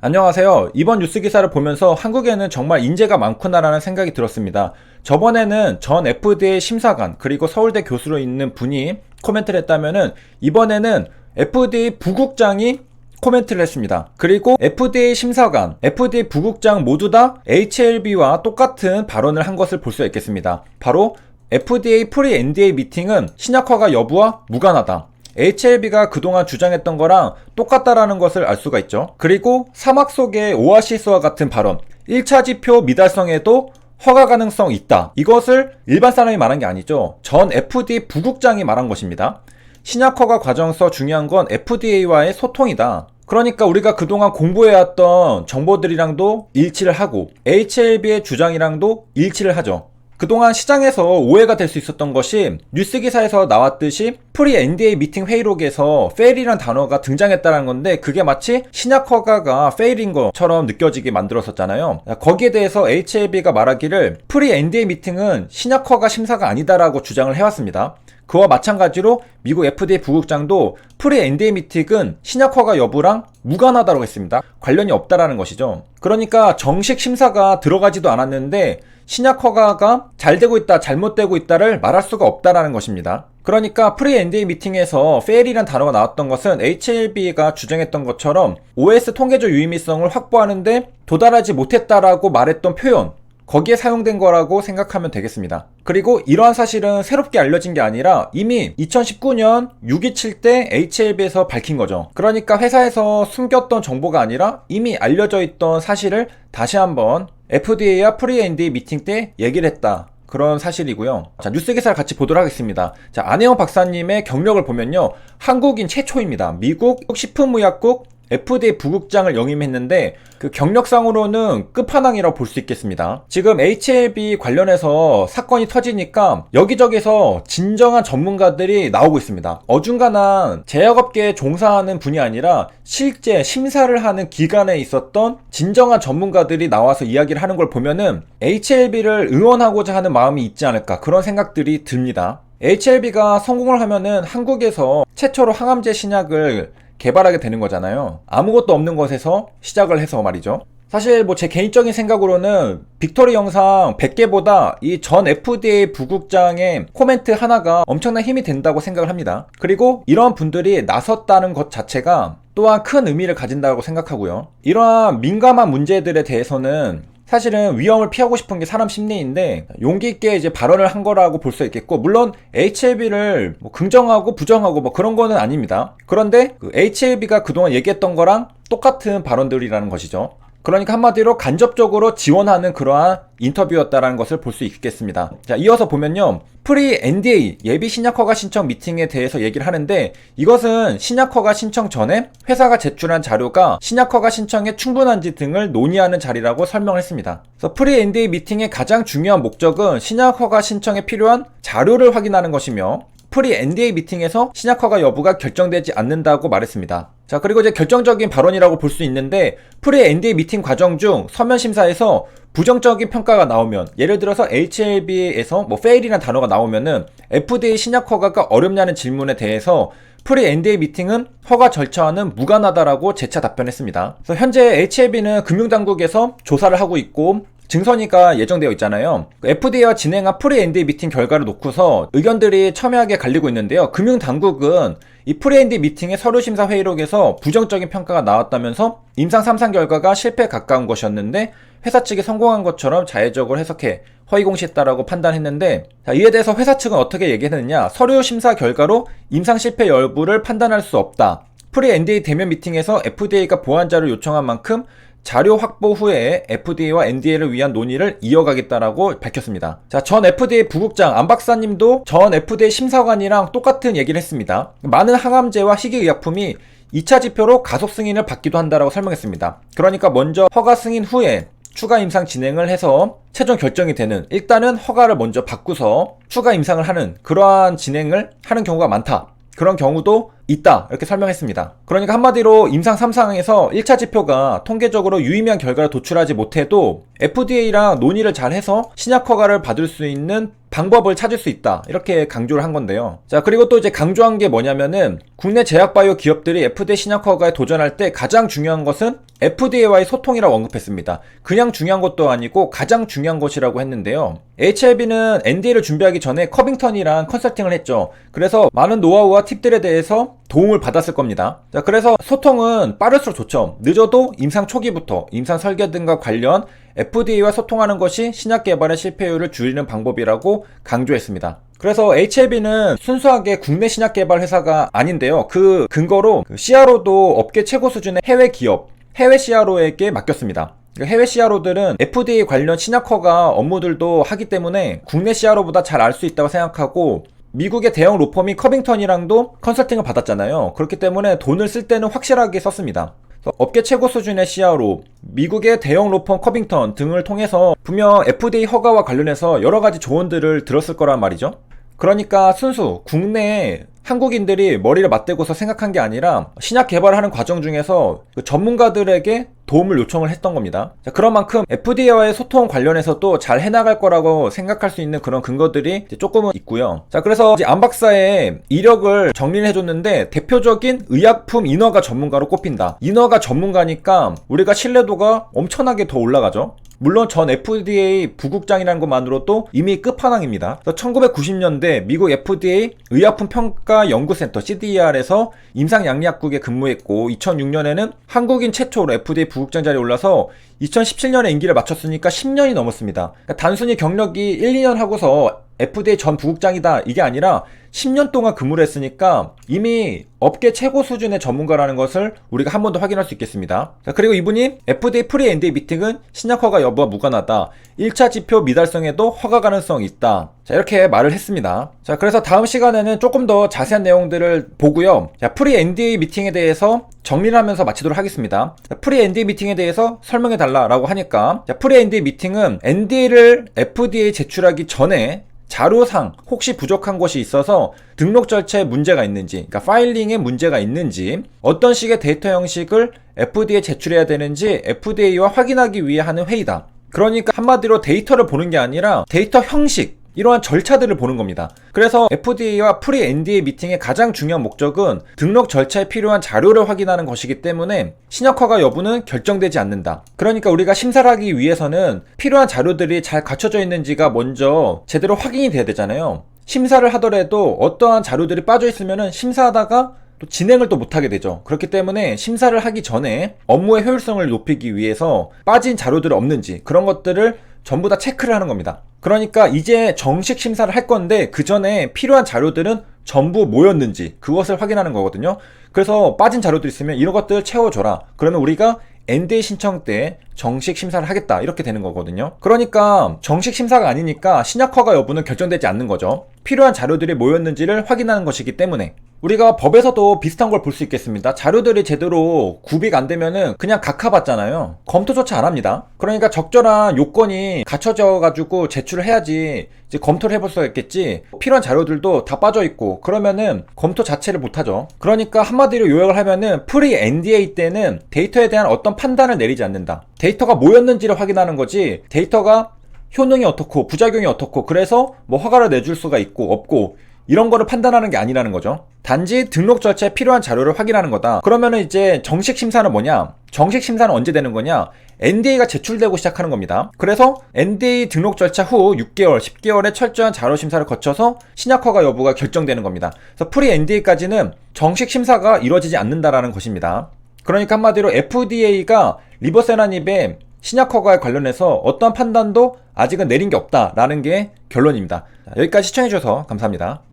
안녕하세요. 이번 뉴스 기사를 보면서 한국에는 정말 인재가 많구나라는 생각이 들었습니다. 저번에는 전 FDA 심사관 그리고 서울대 교수로 있는 분이 코멘트를 했다면은 이번에는 FDA 부국장이 코멘트를 했습니다. 그리고 FDA 심사관, FDA 부국장 모두 다 HLB와 똑같은 발언을 한 것을 볼 수 있겠습니다. 바로 FDA 프리-NDA 미팅은 신약허가 여부와 무관하다. HLB가 그동안 주장했던 거랑 똑같다라는 것을 알 수가 있죠. 그리고 사막 속의 오아시스와 같은 발언, 1차 지표 미달성에도 허가 가능성 있다. 이것을 일반 사람이 말한 게 아니죠. 전 FDA 부국장이 말한 것입니다. 신약 허가 과정에서 중요한 건 FDA와의 소통이다. 그러니까 우리가 그동안 공부해왔던 정보들이랑도 일치를 하고 HLB의 주장이랑도 일치를 하죠. 그동안 시장에서 오해가 될 수 있었던 것이 뉴스 기사에서 나왔듯이 프리 NDA 미팅 회의록에서 fail이란 단어가 등장했다는 건데 그게 마치 신약 허가가 fail인 것처럼 느껴지게 만들었었잖아요. 거기에 대해서 HLB가 말하기를 프리 NDA 미팅은 신약 허가 심사가 아니다라고 주장을 해왔습니다. 그와 마찬가지로 미국 FDA 부국장도 프리 NDA 미팅은 신약 허가 여부랑 무관하다고 했습니다. 관련이 없다라는 것이죠. 그러니까 정식 심사가 들어가지도 않았는데 신약 허가가 잘 되고 있다, 잘못되고 있다를 말할 수가 없다라는 것입니다. 그러니까 프리 NDA 미팅에서 fail이란 단어가 나왔던 것은 HLB가 주장했던 것처럼 OS 통계적 유의미성을 확보하는데 도달하지 못했다라고 말했던 표현, 거기에 사용된 거라고 생각하면 되겠습니다. 그리고 이러한 사실은 새롭게 알려진 게 아니라 이미 2019년 6.27 때 HLB에서 밝힌 거죠. 그러니까 회사에서 숨겼던 정보가 아니라 이미 알려져 있던 사실을 다시 한번 FDA와 프리-NDA 미팅 때 얘기를 했다. 그런 사실이고요. 자, 뉴스 기사를 같이 보도록 하겠습니다. 자, 안혜영 박사님의 경력을 보면요. 한국인 최초입니다. 미국 식품의약국 FDA 부국장을 영임했는데 그 경력상으로는 끝판왕이라고 볼 수 있겠습니다. 지금 HLB 관련해서 사건이 터지니까 여기저기서 진정한 전문가들이 나오고 있습니다. 어중간한 제약업계에 종사하는 분이 아니라 실제 심사를 하는 기관에 있었던 진정한 전문가들이 나와서 이야기를 하는 걸 보면은 HLB를 응원하고자 하는 마음이 있지 않을까 그런 생각들이 듭니다. HLB가 성공을 하면은 한국에서 최초로 항암제 신약을 개발하게 되는 거잖아요. 아무것도 없는 것에서 시작을 해서 말이죠. 사실 뭐 제 개인적인 생각으로는 빅토리 영상 100개보다 이 전 FDA 부국장의 코멘트 하나가 엄청난 힘이 된다고 생각을 합니다. 그리고 이런 분들이 나섰다는 것 자체가 또한 큰 의미를 가진다고 생각하고요. 이러한 민감한 문제들에 대해서는 사실은 위험을 피하고 싶은 게 사람 심리인데 용기 있게 이제 발언을 한 거라고 볼 수 있겠고, 물론 HLB를 뭐 긍정하고 부정하고 뭐 그런 거는 아닙니다. 그런데 그 HLB가 그동안 얘기했던 거랑 똑같은 발언들이라는 것이죠. 그러니까 한마디로 간접적으로 지원하는 그러한 인터뷰였다라는 것을 볼 수 있겠습니다. 자, 이어서 보면요. 프리 NDA 예비 신약허가 신청 미팅에 대해서 얘기를 하는데, 이것은 신약허가 신청 전에 회사가 제출한 자료가 신약허가 신청에 충분한지 등을 논의하는 자리라고 설명을 했습니다. 그래서 프리 NDA 미팅의 가장 중요한 목적은 신약허가 신청에 필요한 자료를 확인하는 것이며, 프리 NDA 미팅에서 신약허가 여부가 결정되지 않는다고 말했습니다. 자, 그리고 이제 결정적인 발언이라고 볼 수 있는데, 프리 NDA 미팅 과정 중 서면 심사에서 부정적인 평가가 나오면, 예를 들어서 HLB에서 뭐 fail이라는 단어가 나오면은 FDA 신약 허가가 어렵냐는 질문에 대해서 프리 NDA 미팅은 허가 절차와는 무관하다라고 재차 답변했습니다. 그래서 현재 HLB는 금융당국에서 조사를 하고 있고 증선이가 예정되어 있잖아요. FDA와 진행한 프리 NDA 미팅 결과를 놓고서 의견들이 첨예하게 갈리고 있는데요. 금융당국은 이 프리 NDA 미팅의 서류심사 회의록에서 부정적인 평가가 나왔다면서 임상 3상 결과가 실패에 가까운 것이었는데 회사 측이 성공한 것처럼 자의적으로 해석해 허위공시했다라고 판단했는데, 자, 이에 대해서 회사 측은 어떻게 얘기했느냐. 서류심사 결과로 임상 실패 여부를 판단할 수 없다. 프리 NDA 대면 미팅에서 FDA가 보완자를 요청한 만큼 자료 확보 후에 FDA와 NDA를 위한 논의를 이어가겠다라고 밝혔습니다. 자, 전 FDA 부국장 안 박사님도 전 FDA 심사관이랑 똑같은 얘기를 했습니다. 많은 항암제와 희귀의약품이 2차 지표로 가속 승인을 받기도 한다라고 설명했습니다. 그러니까 먼저 허가 승인 후에 추가 임상 진행을 해서 최종 결정이 되는, 일단은 허가를 먼저 받고서 추가 임상을 하는 그러한 진행을 하는 경우가 많다. 그런 경우도 있다, 이렇게 설명했습니다. 그러니까 한마디로 임상 3상에서 1차 지표가 통계적으로 유의미한 결과를 도출하지 못해도 FDA랑 논의를 잘 해서 신약 허가를 받을 수 있는 방법을 찾을 수 있다, 이렇게 강조를 한 건데요. 자, 그리고 또 이제 강조한 게 뭐냐면은 국내 제약바이오 기업들이 FDA 신약 허가에 도전할 때 가장 중요한 것은 FDA와의 소통이라고 언급했습니다. 그냥 중요한 것도 아니고 가장 중요한 것이라고 했는데요. HLB는 NDA를 준비하기 전에 커빙턴이랑 컨설팅을 했죠. 그래서 많은 노하우와 팁들에 대해서 도움을 받았을 겁니다. 자, 그래서 소통은 빠를수록 좋죠. 늦어도 임상 초기부터 임상 설계 등과 관련 FDA와 소통하는 것이 신약 개발의 실패율을 줄이는 방법이라고 강조했습니다. 그래서 HLB는 순수하게 국내 신약 개발 회사가 아닌데요. 그 근거로 CRO도 업계 최고 수준의 해외 기업, 해외 CRO에게 맡겼습니다. 해외 CRO들은 FDA 관련 신약 허가 업무들도 하기 때문에 국내 CRO보다 잘 알 수 있다고 생각하고, 미국의 대형 로펌인 커빙턴이랑도 컨설팅을 받았잖아요. 그렇기 때문에 돈을 쓸 때는 확실하게 썼습니다. 업계 최고 수준의 CRO, 미국의 대형 로펌 커빙턴 등을 통해서 분명 FDA 허가와 관련해서 여러가지 조언들을 들었을 거란 말이죠. 그러니까 순수 국내에 한국인들이 머리를 맞대고서 생각한 게 아니라 신약 개발하는 과정 중에서 그 전문가들에게 도움을 요청을 했던 겁니다. 자, 그런 만큼 FDA와의 소통 관련해서도 잘 해나갈 거라고 생각할 수 있는 그런 근거들이 조금은 있고요. 자, 그래서 이제 안 박사의 이력을 정리를 해줬는데, 대표적인 의약품 인허가 전문가로 꼽힌다. 인허가 전문가니까 우리가 신뢰도가 엄청나게 더 올라가죠. 물론 전 FDA 부국장이라는 것만으로도 이미 끝판왕입니다. 1990년대 미국 FDA 의약품평가연구센터 CDER에서 임상양리학국에 근무했고, 2006년에는 한국인 최초로 FDA 부국장 자리에 올라서 2017년에 임기를 마쳤으니까 10년이 넘었습니다. 그러니까 단순히 경력이 1, 2년 하고서 FDA 전 부국장이다 이게 아니라 10년 동안 근무를 했으니까 이미 업계 최고 수준의 전문가라는 것을 우리가 한 번 더 확인할 수 있겠습니다. 자, 그리고 이분이 FDA 프리-NDA 미팅은 신약 허가 여부와 무관하다. 1차 지표 미달성에도 허가 가능성이 있다. 자, 이렇게 말을 했습니다. 자, 그래서 다음 시간에는 조금 더 자세한 내용들을 보고요. 자, 프리-NDA 미팅에 대해서 정리를 하면서 마치도록 하겠습니다. 프리-NDA 미팅에 대해서 설명해 달라고 하니까, 자, 프리-NDA 미팅은 NDA를 FDA 제출하기 전에 자료상 혹시 부족한 것이 있어서 등록 절차에 문제가 있는지, 그러니까 파일링에 문제가 있는지, 어떤 식의 데이터 형식을 FDA에 제출해야 되는지 FDA와 확인하기 위해 하는 회의다. 그러니까 한마디로 데이터를 보는 게 아니라 데이터 형식, 이러한 절차들을 보는 겁니다. 그래서 FDA와 프리-NDA 미팅의 가장 중요한 목적은 등록 절차에 필요한 자료를 확인하는 것이기 때문에 신약 허가 여부는 결정되지 않는다. 그러니까 우리가 심사를 하기 위해서는 필요한 자료들이 잘 갖춰져 있는지가 먼저 제대로 확인이 돼야 되잖아요. 심사를 하더라도 어떠한 자료들이 빠져 있으면은 심사하다가 또 진행을 또 못하게 되죠. 그렇기 때문에 심사를 하기 전에 업무의 효율성을 높이기 위해서 빠진 자료들이 없는지, 그런 것들을 전부 다 체크를 하는 겁니다. 그러니까 이제 정식 심사를 할 건데 그 전에 필요한 자료들은 전부 뭐였는지 그것을 확인하는 거거든요. 그래서 빠진 자료들 있으면 이런 것들 채워줘라. 그러면 우리가 NDA 신청 때 정식 심사를 하겠다, 이렇게 되는 거거든요. 그러니까 정식 심사가 아니니까 신약 허가 여부는 결정되지 않는 거죠. 필요한 자료들이 뭐였는지를 확인하는 것이기 때문에. 우리가 법에서도 비슷한 걸 볼 수 있겠습니다. 자료들이 제대로 구비가 안 되면은 그냥 각하받잖아요. 검토조차 안 합니다. 그러니까 적절한 요건이 갖춰져 가지고 제출을 해야지 이제 검토를 해볼 수가 있겠지. 필요한 자료들도 다 빠져 있고 그러면은 검토 자체를 못 하죠. 그러니까 한마디로 요약을 하면은 프리 NDA 때는 데이터에 대한 어떤 판단을 내리지 않는다. 데이터가 뭐였는지를 확인하는 거지, 데이터가 효능이 어떻고 부작용이 어떻고 그래서 뭐 허가를 내줄 수가 있고 없고 이런 거를 판단하는 게 아니라는 거죠. 단지 등록 절차에 필요한 자료를 확인하는 거다. 그러면은 이제 정식 심사는 뭐냐? 정식 심사는 언제 되는 거냐? NDA가 제출되고 시작하는 겁니다. 그래서 NDA 등록 절차 후 6개월, 10개월의 철저한 자료 심사를 거쳐서 신약 허가 여부가 결정되는 겁니다. 그래서 프리 NDA까지는 정식 심사가 이루어지지 않는다라는 것입니다. 그러니까 한마디로 FDA가 리버세라닙의 신약 허가에 관련해서 어떠한 판단도 아직은 내린 게 없다라는 게 결론입니다. 여기까지 시청해주셔서 감사합니다.